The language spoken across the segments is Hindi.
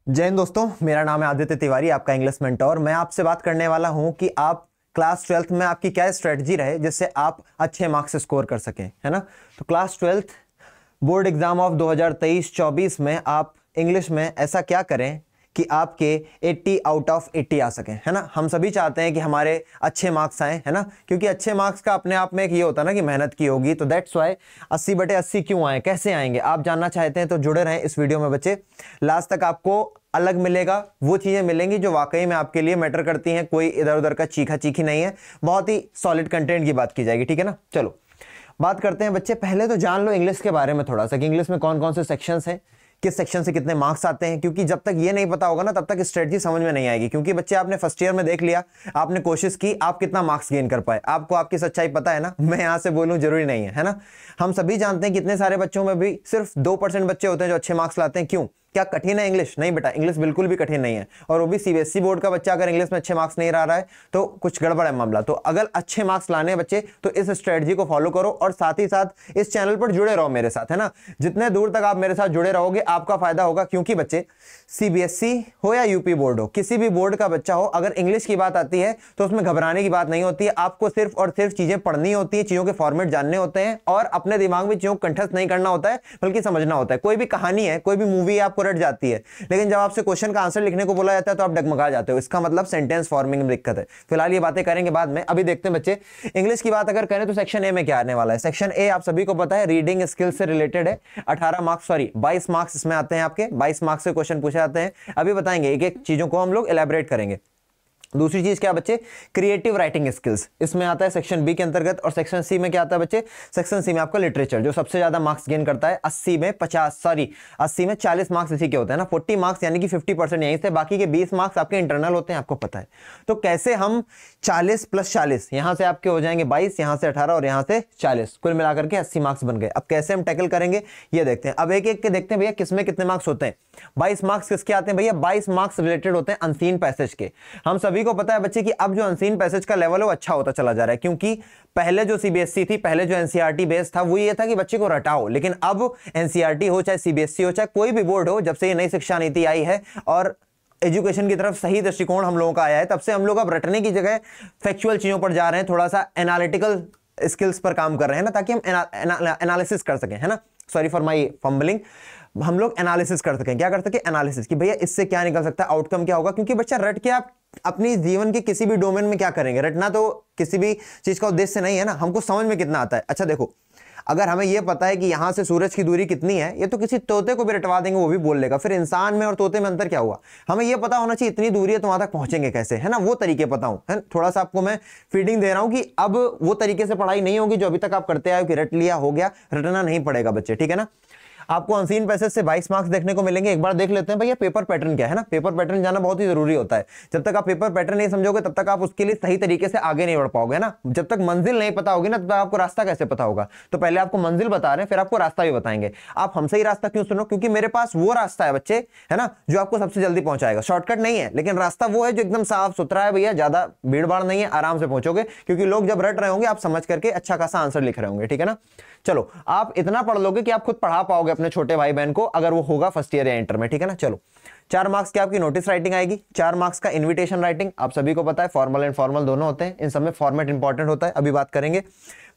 जय हिंद दोस्तों, मेरा नाम है आदित्य तिवारी, आपका इंग्लिश मेंटोर। मैं आपसे बात करने वाला हूं कि आप क्लास 12th में आपकी क्या स्ट्रेटजी रहे जिससे आप अच्छे मार्क्स स्कोर कर सकें, है ना। तो class 12th board exam of 2023-24 में आप इंग्लिश में ऐसा क्या करें कि आपके 80 आउट ऑफ 80 आ सकें, है ना। हम सभी चाहते हैं कि हमारे अच्छे मार्क्स आए, है ना, क्योंकि अच्छे मार्क्स का अपने आप में एक ये होता है ना कि मेहनत की होगी। तो दैट्स वाई 80/80 क्यों आए, कैसे आएंगे, आप जानना चाहते हैं तो जुड़े रहें इस वीडियो में बच्चे। लास्ट तक आपको अलग मिलेगा, वो चीजें मिलेंगी जो वाकई में आपके लिए मैटर करती हैं। कोई इधर उधर का चीखा चीखी नहीं है, बहुत ही सॉलिड कंटेंट की बात की जाएगी, ठीक है ना। चलो बात करते हैं बच्चे। पहले तो जान लो इंग्लिश के बारे में थोड़ा सा कि इंग्लिश में कौन कौन से सेक्शंस हैं, किस सेक्शन से कितने मार्क्स आते हैं, क्योंकि जब तक ये नहीं पता होगा ना तब तक स्ट्रेटजी समझ में नहीं आएगी। क्योंकि बच्चे आपने फर्स्ट ईयर में देख लिया, आपने कोशिश की, आप कितना मार्क्स गेन कर पाए, आपको आपकी सच्चाई पता है ना। मैं यहां से बोलूं जरूरी नहीं है, है ना। हम सभी जानते हैं कितने सारे बच्चों में भी सिर्फ 2% बच्चे होते हैं जो अच्छे मार्क्स लाते हैं। क्यों, क्या कठिन है इंग्लिश? नहीं बेटा, इंग्लिश बिल्कुल भी कठिन नहीं है। और वो भी सीबीएसई बोर्ड का बच्चा अगर इंग्लिश में अच्छे मार्क्स नहीं ला रहा है तो कुछ गड़बड़ है मामला। तो अगर अच्छे मार्क्स लाने हैं बच्चे तो इस स्ट्रेटजी को फॉलो करो और साथ ही साथ इस चैनल पर जुड़े रहो मेरे साथ, है ना। जितने दूर तक आप मेरे साथ जुड़े रहोगे आपका फायदा होगा, क्योंकि बच्चे सीबीएसई हो या यूपी बोर्ड हो, किसी भी बोर्ड का बच्चा हो, अगर इंग्लिश की बात आती है तो उसमें घबराने की बात नहीं होती है। आपको सिर्फ और सिर्फ चीजें पढ़नी होती है, चीजों के फॉर्मेट जानने होते हैं और अपने दिमाग में चीजों को कंठस्थ नहीं करना होता है बल्कि समझना होता है। कोई भी कहानी है, कोई भी मूवी है, आपको रट जाती है, लेकिन जब आपसे क्वेश्चन का आंसर लिखने को बोला जाता है तो आप डगमगा जाते हो। इसका मतलब सेंटेंस फॉर्मिंग में दिक्कत है। फिलहाल ये बातें करेंगे बाद में, अभी देखते हैं बच्चे इंग्लिश की बात अगर करें तो सेक्शन ए में क्या आने वाला है। सेक्शन ए आप सभी को पता है रीडिंग स्किल से रिलेटेड है। 18 मार्क्स, सॉरी 22 मार्क्स इसमें आते हैं आपके। 22 मार्क्स से क्वेश्चन पूछे जाते हैं। अभी बताएंगे, एक एक चीजों को हम लोग एलैबोरेट करेंगे। दूसरी चीज क्या बच्चे, क्रिएटिव राइटिंग स्किल्स इसमें आता है सेक्शन बी के अंतर्गत। और सेक्शन सी में क्या आता है बच्चे, सेक्शन सी में आपका लिटरेचर, जो सबसे ज्यादा मार्क्स गेन करता है। 80 में 40 मार्क्स इसी के होते हैं ना। 40 मार्क्स यानी कि 50% यहीं से, बाकी के 20 मार्क्स आपके इंटरनल होते हैं, आपको पता है। तो कैसे हम 40 + 40 यहां से आपके हो जाएंगे 22, यहां से 18 और यहां से 40, कुल मिलाकर के 80 मार्क्स बन गए। अब कैसे हम टैकल करेंगे ये देखते हैं। अब एक एक के देखते हैं भैया किसमें कितने मार्क्स होते हैं। 22 मार्क्स किसके आते हैं भैया, 22 मार्क्स रिलेटेड होते हैं अनसीन पैसेज के। हम सभी को पता है बच्चे कि अब जो अनसीन पैसेज का लेवल है वो अच्छा होता चला जा रहा है, क्योंकि पहले जो सीबीएसई थी, पहले जो एनसीईआरटी बेस था वो ये था कि बच्चे को रटाओ। लेकिन अब एनसीईआरटी हो चाहे सीबीएसई हो चाहे कोई भी बोर्ड हो, जब से ये नई शिक्षा नीति आई है और एजुकेशन की तरफ सही दृष्टिकोण हम लोगों का आया है, तब से हम लोग अब रटने की जगह फैक्चुअल चीजों पर जा रहे हैं, थोड़ा सा एनालिटिकल स्किल्स पर काम कर रहे हैं ना, ताकि हम एनालिसिस कर सकें, है ना। Sorry for my fumbling. हम लोग एनालिसिस कर सकें, क्या कर सके, एनालिसिस, कि भैया इससे क्या निकल सकता है, आउटकम क्या होगा। क्योंकि बच्चा रट के आप अपनी जीवन के किसी भी डोमेन में क्या करेंगे, रटना तो किसी भी चीज का उद्देश्य नहीं है ना। हमको समझ में कितना आता है। अच्छा देखो, अगर हमें यह पता है कि यहां से सूरज की दूरी कितनी है, ये तो किसी तोते को भी रटवा देंगे, वो भी बोल लेगा। फिर इंसान में और तोते में अंतर क्या हुआ, हमें यह पता होना चाहिए इतनी दूरी है तो वहां तक पहुंचेंगे कैसे, है ना। वो तरीके पता हूं, है थोड़ा सा आपको मैं फीडिंग दे रहा हूं कि अब वो तरीके से पढ़ाई नहीं होगी जो अभी तक आप करते आए हो कि रट लिया हो गया, रटना नहीं पड़ेगा बच्चे, ठीक है ना। आपको अनसीन पैसेज से 22 मार्क्स देखने को मिलेंगे। एक बार देख लेते हैं भैया पेपर पैटर्न क्या है ना। पेपर पैटर्न जाना बहुत ही जरूरी होता है। जब तक आप पेपर पैटर्न नहीं समझोगे तब तक आप उसके लिए सही तरीके से आगे नहीं बढ़ पाओगे ना। जब तक मंजिल नहीं पता होगी ना तब आपको रास्ता कैसे पता होगा। तो पहले आपको मंजिल बता रहे हैं, फिर आपको रास्ता भी बताएंगे। आप हमसे ही रास्ता क्यों सुनो, क्योंकि मेरे पास वो रास्ता है बच्चे, है ना, जो आपको सबसे जल्दी पहुंचाएगा। शॉर्टकट नहीं है, लेकिन रास्ता वो है जो एकदम साफ सुथरा है भैया, ज्यादा भीड़ भाड़ नहीं है, आराम से पहुंचोगे। क्योंकि लोग जब रट रहे होंगे आप समझ करके अच्छा खासा आंसर लिख रहे होंगे, ठीक है ना। चलो आप इतना पढ़ लोगे कि आप खुद पढ़ा पाओगे अपने छोटे भाई बहन को, अगर वो होगा फर्स्ट ईयर या इंटर में, ठीक है ना। चलो 4 मार्क्स की आपकी नोटिस राइटिंग आएगी, 4 मार्क्स का इनविटेशन राइटिंग। आप सभी को पता है फॉर्मल एंड फॉर्मल दोनों होते हैं, इन सब में फॉर्मेट इंपॉर्टेंट होता है, अभी बात करेंगे।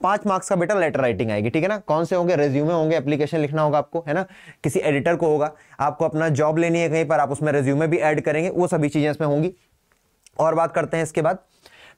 5 मार्क्स का बेटा लेटर राइटिंग आएगी, ठीक है ना। कौन से होंगे, रेज्यूमे होंगे, एप्लीकेशन लिखना होगा आपको, है ना। किसी एडिटर को होगा, आपको अपना जॉब लेनी है कहीं पर, आप उसमें रेज्यूमे भी ऐड करेंगे, वो सभी चीजें इसमें होंगी। और बात करते हैं इसके बाद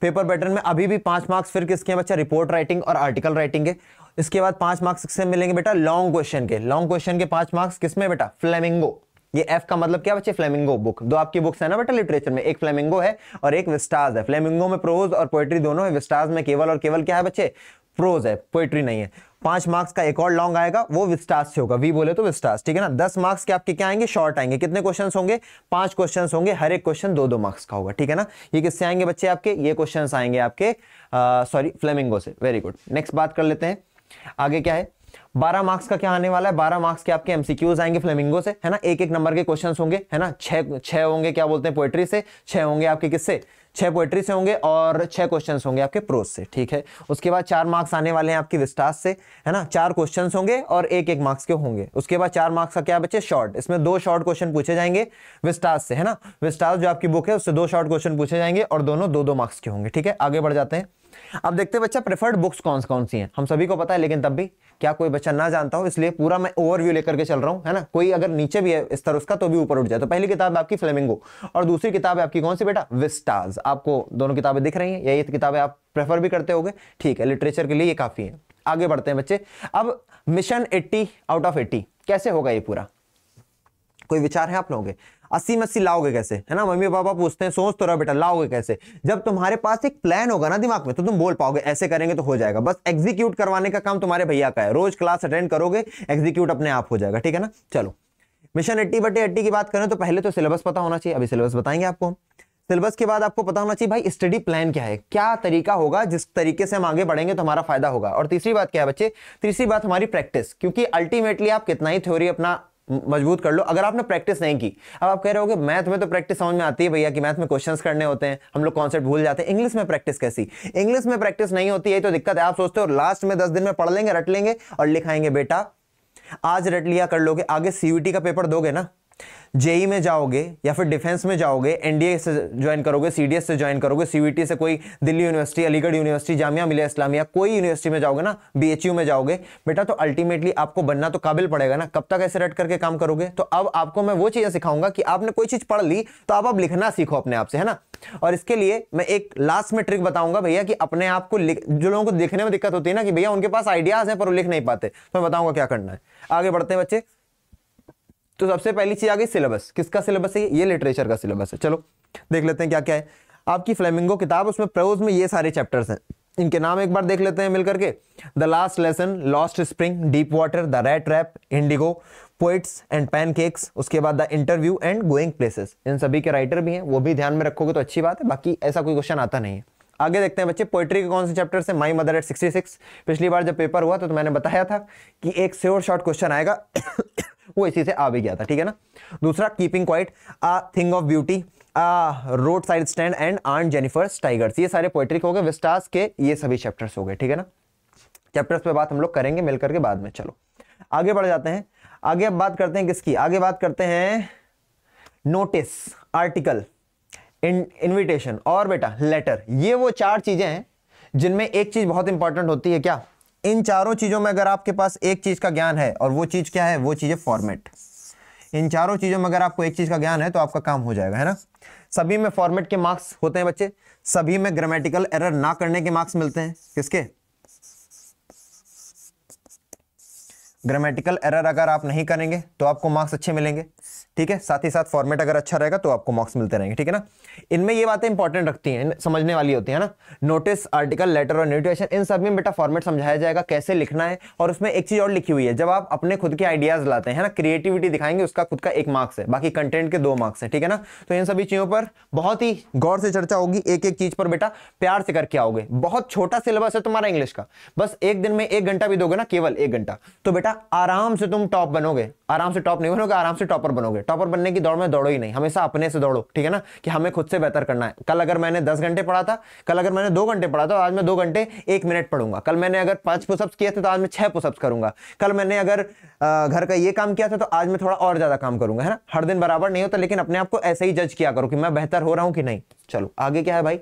पेपर पैटर्न में। अभी भी 5 मार्क्स फिर किसके हैं बच्चा, रिपोर्ट राइटिंग और आर्टिकल राइटिंग है। इसके बाद 5 मार्क्स किससे मिलेंगे बेटा, लॉन्ग क्वेश्चन के। लॉन्ग क्वेश्चन के 5 मार्क्स किसमें बेटा, फ्लेमिंगो। ये एफ का मतलब क्या बच्चे, फ्लेमिंगो बुक। दो आपकी बुक्स है ना बेटा लिटरेचर में, एक फ्लेमिंगो है और एक विस्टाज है। फ्लेमिंगो में प्रोज और पोएट्री दोनों है, विस्टाज में केवल और केवल क्या है बच्चे, प्रोज है, पोएट्री नहीं है। 5 मार्क्स का एक और लॉन्ग आएगा, वो विस्टाज से होगा, वी बोले तो विस्टाज, ठीक है ना। 10 मार्क्स के आपके क्या आएंगे, शॉर्ट आएंगे। कितने क्वेश्चन होंगे, 5 क्वेश्चन होंगे, हर एक क्वेश्चन 2-2 मार्क्स का होगा, ठीक है ना। ये किससे आएंगे बच्चे आपके, ये क्वेश्चन आएंगे आपके फ्लेमिंगो से। Very good. नेक्स्ट बात कर लेते हैं, आगे क्या है। 12 मार्क्स का क्या आने वाला है, 12 मार्क्स के आपके एमसीक्यूज आएंगे फ्लेमिंगो से, है ना, एक एक नंबर के क्वेश्चंस होंगे, है ना, छह होंगे क्या बोलते हैं पोएट्री से, 6 होंगे आपके किससे, 6 पोएट्री से होंगे और 6 क्वेश्चंस होंगे आपके प्रोज से, ठीक है। उसके बाद 4 मार्क्स आने वाले हैं आपकी विस्टास से, है ना, 4 क्वेश्चंस होंगे और एक एक मार्क्स के होंगे। उसके बाद 4 मार्क्स का क्या बचे, शॉर्ट, इसमें 2 शॉर्ट क्वेश्चन पूछे जाएंगे विस्टास से, है ना, विस्टास जो आपकी बुक है उससे 2 शॉर्ट क्वेश्चन पूछे जाएंगे और दोनों 2-2 मार्क्स के होंगे, ठीक है। आगे बढ़ जाते हैं। अब देखते हैं बच्चा प्रेफर्ड बुक्स कौन कौन सी हैं, हम सभी को पता है लेकिन तब भी क्या कोई बच्चा ना जानता हो, इसलिए पूरा मैं ओवरव्यू लेकर के चल रहा हूं, है ना, कोई अगर नीचे भी है इस तरह उसका तो भी ऊपर उठ जाए। तो पहली किताब आपकी फ्लेमिंगो और दूसरी किताब है आपकी कौन सी बेटा, विस्टास। आपको दोनों किताबें दिख रही हैं, यही किताबें आप प्रेफर भी करते होगे, ठीक है, लिटरेचर के लिए ये काफी है। आगे बढ़ते हैं बच्चे। अब मिशन 80 आउट ऑफ 80 कैसे होगा ये पूरा, कोई विचार है आप लोगों के? 80 में 80 लाओगे कैसे, है ना, मम्मी पापा पूछते हैं, सोच तो रहो बेटा लाओगे कैसे। जब तुम्हारे पास एक प्लान होगा ना दिमाग में तो तुम बोल पाओगे ऐसे करेंगे तो हो जाएगा। बस एग्जीक्यूट करवाने का काम तुम्हारे भैया का है, रोज क्लास अटेंड करोगे, एग्जीक्यूट अपने आप हो जाएगा, ठीक है ना। चलो मिशन 80/80 की बात करें तो पहले तो सिलेबस पता होना चाहिए, अभी सिलेबस बताएंगे आपको हम। सिलेबस के बाद आपको पता होना चाहिए भाई स्टडी प्लान क्या है, क्या तरीका होगा जिस तरीके से हम आगे बढ़ेंगे तो हमारा फायदा होगा। और तीसरी बात क्या है बच्चे, तीसरी बात हमारी प्रैक्टिस, क्योंकि अल्टीमेटली आप कितना ही थ्योरी अपना मजबूत कर लो, अगर आपने प्रैक्टिस नहीं की, अब आप कह रहे होगे मैथ में तो प्रैक्टिस समझ में आती है भैया कि मैथ में क्वेश्चंस करने होते हैं, हम लोग कॉन्सेप्ट भूल जाते हैं, इंग्लिश में प्रैक्टिस कैसी, इंग्लिश में प्रैक्टिस नहीं होती है तो दिक्कत है। आप सोचते हो लास्ट में 10 दिन में पढ़ लेंगे, रट लेंगे और लिखाएंगे, बेटा आज रट लिया कर लोगे, आगे सीयूईटी का पेपर दोगे ना, जेई में जाओगे या फिर डिफेंस में जाओगे, एनडीए से ज्वाइन करोगे, सीडीएस से ज्वाइन करोगे, सीयूईटी से कोई दिल्ली यूनिवर्सिटी, अलीगढ़ यूनिवर्सिटी, जामिया मिलिया इस्लामिया, कोई यूनिवर्सिटी में जाओगे ना, बीएचयू में जाओगे बेटा, तो अल्टीमेटली आपको बनना तो काबिल पड़ेगा ना, कब तक ऐसे रट करके काम करोगे। तो अब आपको मैं वो चीजें सिखाऊंगा कि आपने कोई चीज पढ़ ली तो अब लिखना सीखो अपने आप से, है ना। और इसके लिए मैं एक लास्ट में ट्रिक बताऊंगा भैया कि अपने आप को जो लोगों को लिखने में दिक्कत होती है ना कि भैया उनके पास आइडियाज है पर वो लिख नहीं पाते, तो मैं बताऊंगा क्या करना है। आगे बढ़ते हैं बच्चे। तो सबसे पहली चीज आ गई सिलेबस, किसका सिलेबस है ये लिटरेचर का सिलेबस है। चलो देख लेते हैं क्या क्या है आपकी फ्लेमिंगो किताब, उसमें प्रोज में ये सारे चैप्टर्स हैं, इनके नाम एक बार देख लेते हैं मिलकर के। The last lesson, lost spring, deep water, the rattrap, indigo, poets and pancakes, उसके बाद the interview and going places. इन सभी के राइटर भी हैं, वो भी ध्यान में रखोगे तो अच्छी बात है, बाकी ऐसा कोई क्वेश्चन आता नहीं है। आगे देखते हैं बच्चे पोएट्री के कौन से चैप्टर्स हैं। माई मदर एट 66, पिछली बार जब पेपर हुआ तो मैंने बताया था कि एक श्योर शॉर्ट क्वेश्चन आएगा वो इसी से आ भी गया था, ठीक है ना। दूसरा keeping quiet, a thing of beauty, road side stand and aunt Jennifer's tigers, ये सारे पोएट्री के हो गए, विस्टास के ये सभी चैप्टर्स हो गए, ठीक है ना। चैप्टर्स पे बात हम लोग करेंगे मिलकर के बाद में। चलो आगे बढ़ जाते हैं। आगे अब बात करते हैं किसकी, आगे बात करते हैं नोटिस, आर्टिकल, इनविटेशन और बेटा लेटर। ये वो 4 चीजें हैं जिनमें एक चीज बहुत इंपॉर्टेंट होती है, क्या, इन चारों चीजों में अगर आपके पास एक चीज का ज्ञान है और वो चीज क्या है, वो चीज है फॉर्मेट। इन चारों चीजों में अगर आपको एक चीज का ज्ञान है तो आपका काम हो जाएगा, है ना। सभी में फॉर्मेट के मार्क्स होते हैं बच्चे, सभी में ग्रामेटिकल एरर ना करने के मार्क्स मिलते हैं, किसके, ग्रामेटिकल एरर अगर आप नहीं करेंगे तो आपको मार्क्स अच्छे मिलेंगे, ठीक है। साथ ही साथ फॉर्मेट अगर अच्छा रहेगा तो आपको मार्क्स मिलते रहेंगे, ठीक है ना। इनमें ये बातें इंपॉर्टेंट रखती हैं, समझने वाली होती है ना। नोटिस, आर्टिकल, लेटर और इन्विटेशन, इन सब में बेटा फॉर्मेट समझाया जाएगा कैसे लिखना है। और उसमें एक चीज और लिखी हुई है, जब आप अपने खुद के आइडियाज लाते हैं ना, क्रिएटिविटी दिखाएंगे, उसका खुद का 1 मार्क्स है, बाकी कंटेंट के 2 मार्क्स है, ठीक है ना। तो इन सभी चीजों पर बहुत ही गौर से चर्चा होगी, एक एक चीज पर बेटा प्यार से करके आओगे। बहुत छोटा सिलेबस है तुम्हारा इंग्लिश का, बस एक दिन में 1 घंटा भी दोगे ना, केवल 1 घंटा, तो बेटा आराम से तुम टॉप बनोगे। आराम से टॉप नहीं बनोगे, आराम से टॉपर बनोगे। टॉपर बनने की दौड़ में दौड़ो ही नहीं, हमेशा अपने से दौड़ो, ठीक है ना, कि हमें खुद से बेहतर करना है। कल अगर मैंने 10 घंटे पढ़ा था, कल अगर मैंने 2 घंटे पढ़ा था, आज मैं 2 घंटे 1 मिनट पढ़ूंगा। कल मैंने अगर 5 पुशअप्स किए थे तो आज मैं 6 पुशअप्स करूंगा। कल मैंने अगर घर का ये काम किया था तो आज मैं थोड़ा और ज्यादा काम करूंगा, है ना। हर दिन बराबर नहीं होता, लेकिन अपने आप को ऐसे ही जज किया करो कि मैं बेहतर हो रहा हूं कि नहीं। चलो आगे क्या है भाई,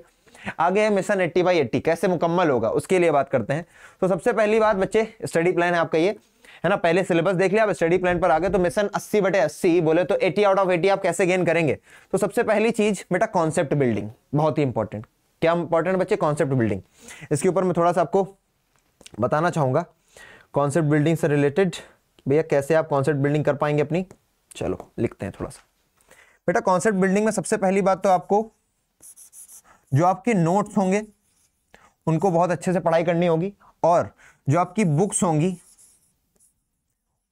आगे है मिशन 80/80 कैसे मुकम्मल होगा, उसके लिए बात करते हैं। तो सबसे पहली बात बच्चे, स्टडी प्लान है आपका ये, है ना। पहले सिलेबस देख लिया, अब स्टडी प्लान पर आ गए। तो मिशन 80/80 बोले तो 80 आउट ऑफ 80 आप कैसे गेन करेंगे। तो सबसे पहली चीज बेटा कॉन्सेप्ट बिल्डिंग, बहुत ही इंपॉर्टेंट। क्या इंपॉर्टेंट बच्चे, कॉन्सेप्ट बिल्डिंग। इसके ऊपर मैं थोड़ा सा आपको बताना चाहूंगा कॉन्सेप्ट बिल्डिंग से रिलेटेड, भैया कैसे आप कॉन्सेप्ट बिल्डिंग कर पाएंगे अपनी। चलो लिखते हैं थोड़ा सा बेटा। कॉन्सेप्ट बिल्डिंग में सबसे पहली बात तो आपको जो आपके नोट्स होंगे उनको बहुत अच्छे से पढ़ाई करनी होगी, और जो आपकी बुक्स होंगी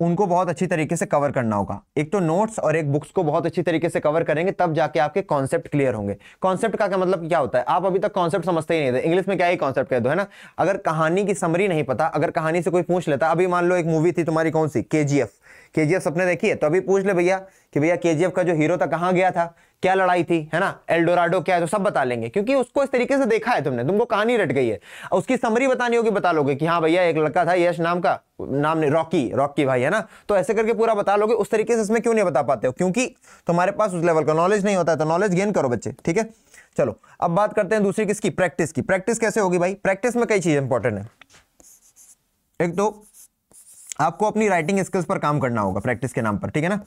उनको बहुत अच्छी तरीके से कवर करना होगा। एक तो नोट्स और एक बुक्स को बहुत अच्छी तरीके से कवर करेंगे, तब जाके आपके कॉन्सेप्ट क्लियर होंगे। कॉन्सेप्ट का क्या मतलब क्या होता है, आप अभी तक कॉन्सेप्ट समझते ही नहीं थे, इंग्लिश में क्या ही कॉन्सेप्ट कह दो, है ना। अगर कहानी की समरी नहीं पता, अगर कहानी से कोई पूछ लेता, अभी मान लो एक मूवी थी तुम्हारी कौन सी, केजीएफ सबने देखी है, तो अभी पूछ ले भैया कि भैया केजीएफ का जो हीरो था कहाँ गया था, क्या लड़ाई थी, है ना, एल्डोराडो क्या है, तो सब बता लेंगे, क्योंकि उसको इस तरीके से देखा है तुमने, तुमको कहानी रट गई है। उसकी समरी बतानी होगी, बता लोगे कि हाँ भैया एक लड़का था यश नाम का, नाम नहीं, रॉकी भाई, है ना, तो ऐसे करके पूरा बता लोगे। उस तरीके से इसमें क्यों नहीं बता पाते हो, क्योंकि तुम्हारे पास उस लेवल का नॉलेज नहीं होता है। तो नॉलेज गेन करो बच्चे, ठीक है। चलो अब बात करते हैं दूसरी किसकी, प्रैक्टिस की। प्रैक्टिस कैसे होगी भाई, प्रैक्टिस में कई चीजें इंपॉर्टेंट है। एक तो आपको अपनी राइटिंग स्किल्स पर काम करना होगा प्रैक्टिस के नाम पर, ठीक है ना,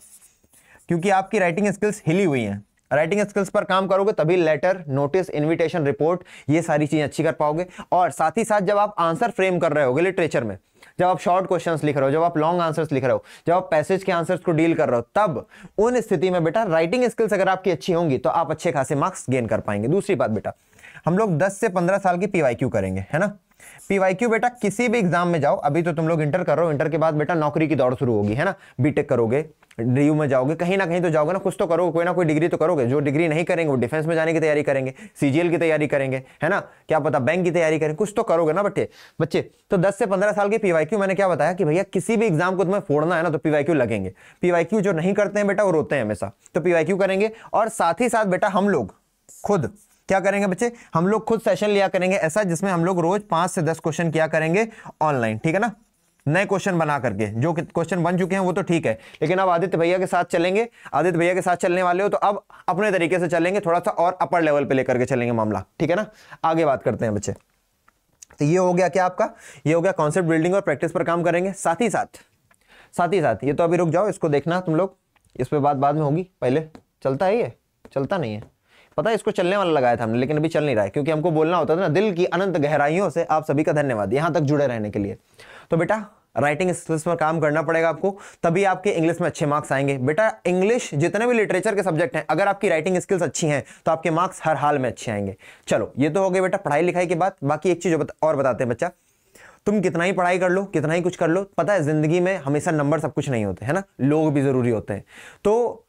क्योंकि आपकी राइटिंग स्किल्स हिली हुई हैं। राइटिंग स्किल्स पर काम करोगे तभी लेटर, नोटिस, इनविटेशन, रिपोर्ट, ये सारी चीजें अच्छी कर पाओगे। और साथ ही साथ जब आप आंसर फ्रेम कर रहे होगे लिटरेचर में, जब आप शॉर्ट क्वेश्चंस लिख रहे हो, जब आप लॉन्ग आंसर्स लिख रहे हो, जब आप पैसेज के आंसर्स को डील कर रहे हो, तब उन स्थिति में बेटा राइटिंग स्किल्स अगर आपकी अच्छी होंगी तो आप अच्छे खासे मार्क्स गेन कर पाएंगे। दूसरी बात बेटा, हम लोग 10 से 15 साल की पीवाईक्यू करेंगे, है ना। पीवाईक्यू बेटा किसी भी एग्जाम में जाओ, अभी तो तुम लोग इंटर कर रहे हो, इंटर के बाद बेटा नौकरी की दौड़ शुरू होगी, है ना, बीटेक करोगे, डीयू में जाओगे, कहीं ना कहीं तो जाओगे ना, कुछ तो करोगे, कोई ना कोई डिग्री तो करोगे। जो डिग्री नहीं करेंगे वो डिफेंस में जाने की तैयारी करेंगे, सीजीएल की तैयारी करेंगे, है ना, क्या पता बैंक की तैयारी करेंगे, कुछ तो करोगे ना बच्चे। तो 10 से 15 साल की पीवाईक्यू, मैंने क्या बताया कि भैया किसी भी एग्जाम को तुम्हें फोड़ना है ना तो पीवाईक्यू लगेंगे। पीवाईक्यू जो नहीं करते हैं बेटा वो रोते हैं हमेशा, तो पीवाईक्यू करेंगे। और साथ ही साथ बेटा हम लोग खुद क्या करेंगे बच्चे, हम लोग खुद सेशन लिया करेंगे ऐसा, जिसमें हम लोग रोज 5 से 10 क्वेश्चन किया करेंगे ऑनलाइन, ठीक है ना, नए क्वेश्चन बना करके। जो क्वेश्चन बन चुके हैं वो तो ठीक है, लेकिन अब आदित्य भैया के साथ चलेंगे, आदित्य भैया के साथ चलने वाले हो तो अब अपने तरीके से चलेंगे, थोड़ा सा और अपर लेवल पे लेकर के चलेंगे मामला, ठीक है ना। आगे बात करते हैं बच्चे। तो ये हो गया क्या आपका, ये हो गया कॉन्सेप्ट बिल्डिंग और प्रैक्टिस पर काम करेंगे। साथ ही साथ ये तो अभी रुक जाओ, इसको देखना तुम लोग, इस पर बात बाद में होगी, पहले चलता है, ये चलता नहीं है, पता है, इसको चलने वाला लगाया था हमने, लेकिन अभी चल नहीं रहा है, क्योंकि हमको बोलना होता था ना। दिल की अनंत गहराइयों से आप सभी का धन्यवाद यहां तक जुड़े रहने के लिए। तो बेटा राइटिंग स्किल्स पर काम करना पड़ेगा आपको, तभी आपके इंग्लिश में अच्छे मार्क्स आएंगे। बेटा इंग्लिश जितने भी लिटरेचर के सब्जेक्ट हैं, अगर आपकी राइटिंग स्किल्स अच्छी हैं तो आपके मार्क्स हर हाल में अच्छे आएंगे। चलो ये तो हो गए बेटा पढ़ाई लिखाई की बात। बाकी एक चीज और बताते हैं बच्चा, तुम कितना ही पढ़ाई कर लो, कितना ही कुछ कर लो, पता है जिंदगी में हमेशा नंबर सब कुछ नहीं होते, है ना, लोग भी जरूरी होते हैं। तो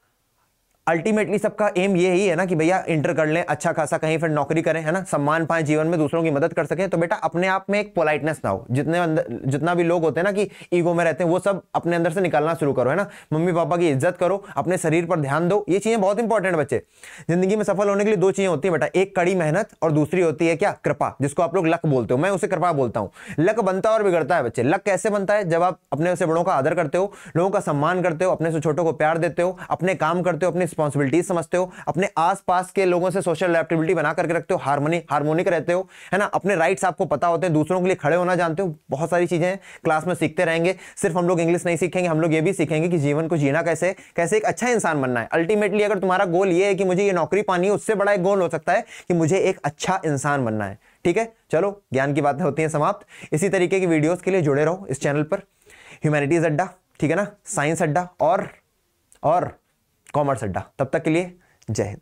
अल्टीमेटली सबका एम ये ही है ना कि भैया इंटर कर लें, अच्छा खासा कहीं फिर नौकरी करें, है ना, सम्मान पाएं जीवन में, दूसरों की मदद कर सकें। तो बेटा अपने आप में एक पोलाइटनेस ना हो, जितना भी लोग होते हैं ना कि ईगो में रहते हैं, वो सब अपने अंदर से निकालना शुरू करो, है ना। मम्मी पापा की इज्जत करो, अपने शरीर पर ध्यान दो, ये चीजें बहुत इंपॉर्टेंट बच्चे। जिंदगी में सफल होने के लिए 2 चीजें होती है बेटा, एक कड़ी मेहनत और दूसरी होती है क्या, कृपा, जिसको आप लोग लक बोलते हो, मैं उसे कृपा बोलता हूं। लक बनता है और बिगड़ता है बच्चे। लक कैसे बनता है, जब आप अपने से बड़ों का आदर करते हो, लोगों का सम्मान करते हो, अपने से छोटों को प्यार देते हो, अपने काम करते हो, अपनी रिस्पॉन्सिबिलिटीज समझते हो, अपने आसपास के लोगों से सोशल एडैप्टेबिलिटी बना करके रखते हो, हार्मोनिक रहते हो, है ना, अपने राइट्स आपको पता होते हैं, दूसरों के लिए खड़े होना जानते हो। बहुत सारी चीजें क्लास में सीखते रहेंगे। सिर्फ हम लोग इंग्लिश नहीं सीखेंगे, हम लोग ये भी सीखेंगे कि जीवन को जीना कैसे, कैसे एक अच्छा इंसान बनना है। अल्टीमेटली अगर तुम्हारा गोल ये है कि मुझे ये नौकरी पानी है, उससे बड़ा एक गोल हो सकता है कि मुझे एक अच्छा इंसान बनना है, ठीक है। चलो ज्ञान की बातें होती हैं समाप्त। इसी तरीके की वीडियोस के लिए जुड़े रहो इस चैनल पर, ह्यूमैनिटीज अड्डा, ठीक है ना, साइंस अड्डा और कॉमर्स अड्डा। तब तक के लिए जय हिंद।